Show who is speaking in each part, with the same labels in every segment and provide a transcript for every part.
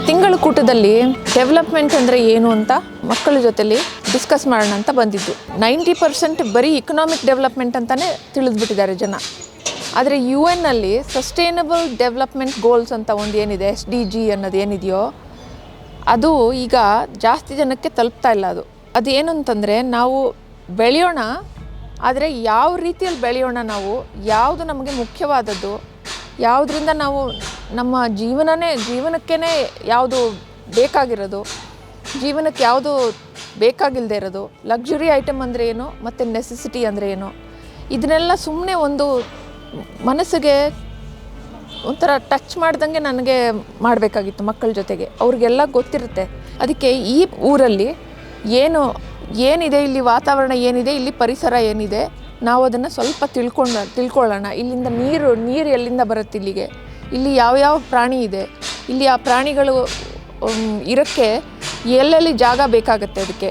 Speaker 1: ತಿಂಗಳ ಕೂಟದಲ್ಲಿ ಡೆವಲಪ್ಮೆಂಟ್ ಅಂದರೆ ಏನು ಅಂತ ಮಕ್ಕಳ ಜೊತೆಲಿ ಡಿಸ್ಕಸ್ ಮಾಡೋಣ ಅಂತ ಬಂದಿದ್ದು. 90% ಬರೀ ಇಕನಾಮಿಕ್ ಡೆವಲಪ್ಮೆಂಟ್ ಅಂತಲೇ ತಿಳಿದ್ಬಿಟ್ಟಿದ್ದಾರೆ ಜನ. ಆದರೆ UN ಅಲ್ಲಿ ಸಸ್ಟೈನಬಲ್ ಡೆವಲಪ್ಮೆಂಟ್ ಗೋಲ್ಸ್ ಅಂತ ಒಂದು ಏನಿದೆ, SDG ಅನ್ನೋದು ಏನಿದೆಯೋ ಅದು ಈಗ ಜಾಸ್ತಿ ಜನಕ್ಕೆ ತಲುಪ್ತಾ ಇಲ್ಲ. ಅದು ಏನು ಅಂತಂದರೆ, ನಾವು ಬೆಳೆಯೋಣ, ಆದರೆ ಯಾವ ರೀತಿಯಲ್ಲಿ ಬೆಳೆಯೋಣ, ನಾವು ಯಾವುದು ನಮಗೆ ಮುಖ್ಯವಾದದ್ದು, ಯಾವುದರಿಂದ ನಾವು ನಮ್ಮ ಜೀವನಕ್ಕೇ ಯಾವುದು ಬೇಕಾಗಿರೋದು, ಜೀವನಕ್ಕೆ ಯಾವುದು ಬೇಕಾಗಿಲ್ಲದೆ ಇರೋದು, ಲಕ್ಸುರಿ ಐಟಮ್ ಅಂದರೆ ಏನು ಮತ್ತು ನೆಸೆಸಿಟಿ ಅಂದರೆ ಏನು, ಇದನ್ನೆಲ್ಲ ಸುಮ್ಮನೆ ಒಂದು ಮನಸ್ಸಿಗೆ ಒಂಥರ ಟಚ್ ಮಾಡ್ದಂಗೆ ನನಗೆ ಮಾಡಬೇಕಾಗಿತ್ತು ಮಕ್ಕಳ ಜೊತೆಗೆ. ಅವ್ರಿಗೆಲ್ಲ ಗೊತ್ತಿರುತ್ತೆ. ಅದಕ್ಕೆ ಈ ಊರಲ್ಲಿ ಏನಿದೆ, ಇಲ್ಲಿ ವಾತಾವರಣ ಏನಿದೆ, ಇಲ್ಲಿ ಪರಿಸರ ಏನಿದೆ, ನಾವು ಅದನ್ನು ಸ್ವಲ್ಪ ತಿಳ್ಕೊಳ್ಳೋಣ. ಇಲ್ಲಿಂದ ನೀರು ಎಲ್ಲಿಂದ ಬರುತ್ತೆ, ಇಲ್ಲಿ ಯಾವ್ಯಾವ ಪ್ರಾಣಿ ಇದೆ, ಇಲ್ಲಿ ಆ ಪ್ರಾಣಿಗಳು ಇರೋಕ್ಕೆ ಎಲ್ಲೆಲ್ಲಿ ಜಾಗ ಬೇಕಾಗುತ್ತೆ, ಅದಕ್ಕೆ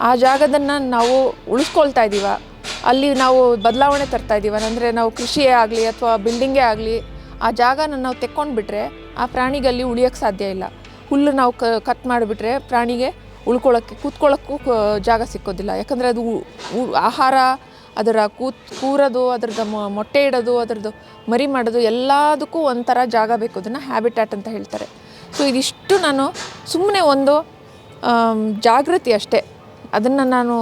Speaker 1: ಆ ಜಾಗದನ್ನು ನಾವು ಉಳಿಸ್ಕೊಳ್ತಾ ಇದ್ದೀವ, ಅಲ್ಲಿ ನಾವು ಬದಲಾವಣೆ ತರ್ತಾ ಇದ್ದೀವ. ಅಂದರೆ ನಾವು ಕೃಷಿಯೇ ಆಗಲಿ ಅಥವಾ ಬಿಲ್ಡಿಂಗೇ ಆಗಲಿ, ಆ ಜಾಗನ ನಾವು ತೆಕ್ಕೊಂಡ್ಬಿಟ್ರೆ ಆ ಪ್ರಾಣಿಗೆ ಅಲ್ಲಿ ಉಳಿಯೋಕ್ಕೆ ಸಾಧ್ಯ ಇಲ್ಲ. ಹುಲ್ಲು ನಾವು ಕಟ್ ಮಾಡಿಬಿಟ್ರೆ ಪ್ರಾಣಿಗೆ ಕೂತ್ಕೊಳ್ಳೋಕ್ಕೂ ಜಾಗ ಸಿಕ್ಕೋದಿಲ್ಲ. ಯಾಕಂದರೆ ಅದು ಆಹಾರ, ಅದರ ಕೂರೋದು, ಅದರದ್ದು ಮೊಟ್ಟೆ ಇಡೋದು, ಅದರದ್ದು ಮರಿ ಮಾಡೋದು ಎಲ್ಲದಕ್ಕೂ ಒಂಥರ ಜಾಗ ಬೇಕು. ಅದನ್ನು ಹ್ಯಾಬಿಟ್ಯಾಟ್ ಅಂತ ಹೇಳ್ತಾರೆ. ಸೊ ಇದಿಷ್ಟು ನಾನು ಸುಮ್ಮನೆ ಒಂದು ಜಾಗೃತಿ ಅಷ್ಟೇ. ಅದನ್ನು ನಾನು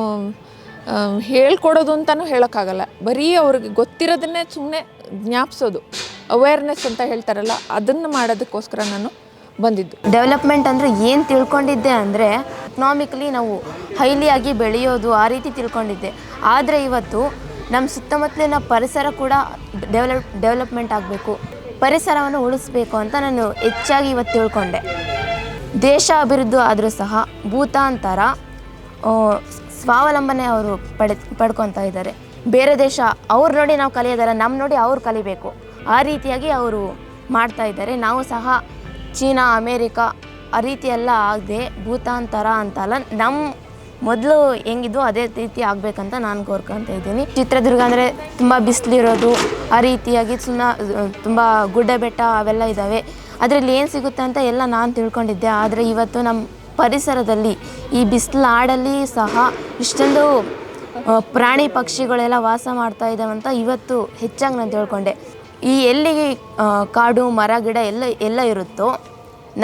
Speaker 1: ಹೇಳ್ಕೊಡೋದು ಅಂತಲೂ ಹೇಳೋಕ್ಕಾಗಲ್ಲ. ಬರೀ ಅವ್ರಿಗೆ ಗೊತ್ತಿರೋದನ್ನೇ ಸುಮ್ಮನೆ ಜ್ಞಾಪಿಸೋದು, ಅವೇರ್ನೆಸ್ ಅಂತ ಹೇಳ್ತಾರಲ್ಲ, ಅದನ್ನು ಮಾಡೋದಕ್ಕೋಸ್ಕರ ನಾನು ಬಂದಿದ್ದು.
Speaker 2: ಡೆವಲಪ್ಮೆಂಟ್ ಅಂದರೆ ಏನು ತಿಳ್ಕೊಂಡಿದ್ದೆ ಅಂದರೆ, ಎಕನಾಮಿಕಲಿ ನಾವು ಹೈಲಿಯಾಗಿ ಬೆಳೆಯೋದು, ಆ ರೀತಿ ತಿಳ್ಕೊಂಡಿದ್ದೆ. ಆದರೆ ಇವತ್ತು ನಮ್ಮ ಸುತ್ತಮುತ್ತಲಿನ ಪರಿಸರ ಕೂಡ ಡೆವಲಪ್ಮೆಂಟ್ ಆಗಬೇಕು, ಪರಿಸರವನ್ನು ಉಳಿಸ್ಬೇಕು ಅಂತ ನಾನು ಹೆಚ್ಚಾಗಿ ಇವತ್ತು ತಿಳ್ಕೊಂಡೆ. ದೇಶ ಅಭಿವೃದ್ಧಿ ಆದರೂ ಸಹ ಭೂತಾಂತರ ಸ್ವಾವಲಂಬನೆ ಅವರು ಪಡ್ಕೊತಾ ಇದ್ದಾರೆ. ಬೇರೆ ದೇಶ ಅವ್ರು ನೋಡಿ ನಾವು ಕಲಿಯೋದಲ್ಲ, ನಮ್ಮ ನೋಡಿ ಅವ್ರು ಕಲಿಬೇಕು, ಆ ರೀತಿಯಾಗಿ ಅವರು ಮಾಡ್ತಾ ಇದ್ದಾರೆ. ನಾವು ಸಹ ಚೀನಾ, ಅಮೇರಿಕಾ ಆ ರೀತಿ ಎಲ್ಲ ಆಗದೆ ಭೂತಾಂತರ ಅಂತಲ್ಲ, ನಮ್ಮ ಮೊದಲು ಹೆಂಗಿದ್ದು ಅದೇ ರೀತಿ ಆಗಬೇಕಂತ ನಾನು ಕೋರ್ಕೊತಾ ಇದ್ದೀನಿ. ಚಿತ್ರದುರ್ಗ ಅಂದರೆ ತುಂಬ ಬಿಸಿಲಿರೋದು, ಆ ರೀತಿಯಾಗಿ ತುಂಬ ಗುಡ್ಡ ಬೆಟ್ಟ ಅವೆಲ್ಲ ಇದ್ದಾವೆ. ಅದರಲ್ಲಿ ಏನು ಸಿಗುತ್ತೆ ಅಂತ ಎಲ್ಲ ನಾನು ತಿಳ್ಕೊಂಡಿದ್ದೆ. ಆದರೆ ಇವತ್ತು ನಮ್ಮ ಪರಿಸರದಲ್ಲಿ ಈ ಬಿಸಿಲಾಡಲ್ಲಿ ಸಹ ಇಷ್ಟೊಂದು ಪ್ರಾಣಿ ಪಕ್ಷಿಗಳೆಲ್ಲ ವಾಸ ಮಾಡ್ತಾ ಇದ್ದಾವೆ ಅಂತ ಇವತ್ತು ಹೆಚ್ಚಾಗಿ ನಾನು ತಿಳ್ಕೊಂಡೆ. ಈ ಎಲ್ಲಿಗೆ ಕಾಡು ಮರ ಗಿಡ ಎಲ್ಲ ಇರುತ್ತೋ,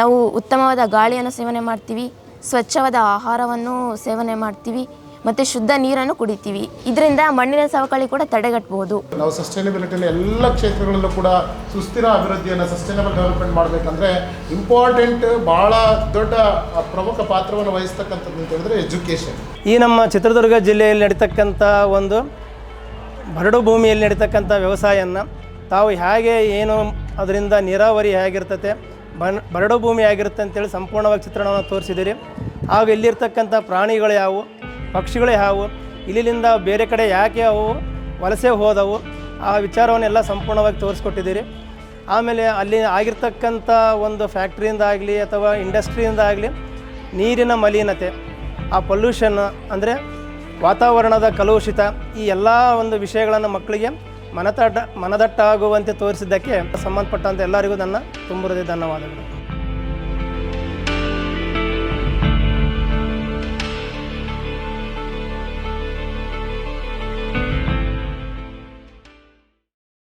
Speaker 2: ನಾವು ಉತ್ತಮವಾದ ಗಾಳಿಯನ್ನು ಸೇವನೆ ಮಾಡ್ತೀವಿ, ಸ್ವಚ್ಛವಾದ ಆಹಾರವನ್ನು ಸೇವನೆ ಮಾಡ್ತೀವಿ ಮತ್ತು ಶುದ್ಧ ನೀರನ್ನು ಕುಡಿತೀವಿ. ಇದರಿಂದ ಮಣ್ಣಿನ ಸವಕಳಿ ಕೂಡ ತಡೆಗಟ್ಟಬಹುದು.
Speaker 3: ನಾವು ಸಸ್ಟೈನಬಿಲಿಟಿಯಲ್ಲಿ ಎಲ್ಲ ಕ್ಷೇತ್ರಗಳಲ್ಲೂ ಕೂಡ ಸುಸ್ಥಿರ ಅಭಿವೃದ್ಧಿಯನ್ನು, ಸಸ್ಟೈನಬಲ್ ಡೆವಲಪ್ಮೆಂಟ್ ಮಾಡಬೇಕಂದ್ರೆ ಇಂಪಾರ್ಟೆಂಟ್, ಭಾಳ ದೊಡ್ಡ ಪ್ರಮುಖ ಪಾತ್ರವನ್ನು ವಹಿಸ್ತಕ್ಕಂಥದ್ದು ಅಂತ ಹೇಳಿದ್ರೆ ಎಜುಕೇಷನ್.
Speaker 4: ಈ ನಮ್ಮ ಚಿತ್ರದುರ್ಗ ಜಿಲ್ಲೆಯಲ್ಲಿ ನಡೀತಕ್ಕಂಥ ಒಂದು ಬರಡು ಭೂಮಿಯಲ್ಲಿ ನಡೀತಕ್ಕಂಥ ವ್ಯವಸಾಯವನ್ನು ತಾವು ಹೇಗೆ ಏನು ಅದರಿಂದ ನೀರಾವರಿ ಹೇಗಿರ್ತತೆ, ಬರಡು ಭೂಮಿ ಆಗಿರುತ್ತೆ ಅಂತೇಳಿ ಸಂಪೂರ್ಣವಾಗಿ ಚಿತ್ರಣವನ್ನು ತೋರಿಸಿದ್ದೀರಿ. ಹಾಗೂ ಇಲ್ಲಿರ್ತಕ್ಕಂಥ ಪ್ರಾಣಿಗಳು ಯಾವುವು, ಪಕ್ಷಿಗಳು ಯಾವುವು, ಇಲ್ಲಿಂದ ಬೇರೆ ಕಡೆ ಯಾಕೆ ಅವು ವಲಸೆ ಹೋದವು, ಆ ವಿಚಾರವನ್ನೆಲ್ಲ ಸಂಪೂರ್ಣವಾಗಿ ತೋರಿಸ್ಕೊಟ್ಟಿದ್ದೀರಿ. ಆಮೇಲೆ ಅಲ್ಲಿ ಆಗಿರ್ತಕ್ಕಂಥ ಒಂದು ಫ್ಯಾಕ್ಟ್ರಿಯಿಂದ ಆಗಲಿ ಅಥವಾ ಇಂಡಸ್ಟ್ರಿಯಿಂದ ಆಗಲಿ ನೀರಿನ ಮಲಿನತೆ, ಆ ಪೊಲ್ಯೂಷನ್ ಅಂದರೆ ವಾತಾವರಣದ ಕಲುಷಿತ, ಈ ಎಲ್ಲ ಒಂದು ವಿಷಯಗಳನ್ನು ಮಕ್ಕಳಿಗೆ ಮನದಟ್ಟಾಗುವಂತೆ ತೋರಿಸಿದ್ದಕ್ಕೆ ಸಂಬಂಧಪಟ್ಟಂಥ ಎಲ್ಲರಿಗೂ ನನ್ನ ತುಂಬ ಹೃದಯ ಧನ್ಯವಾದಗಳು.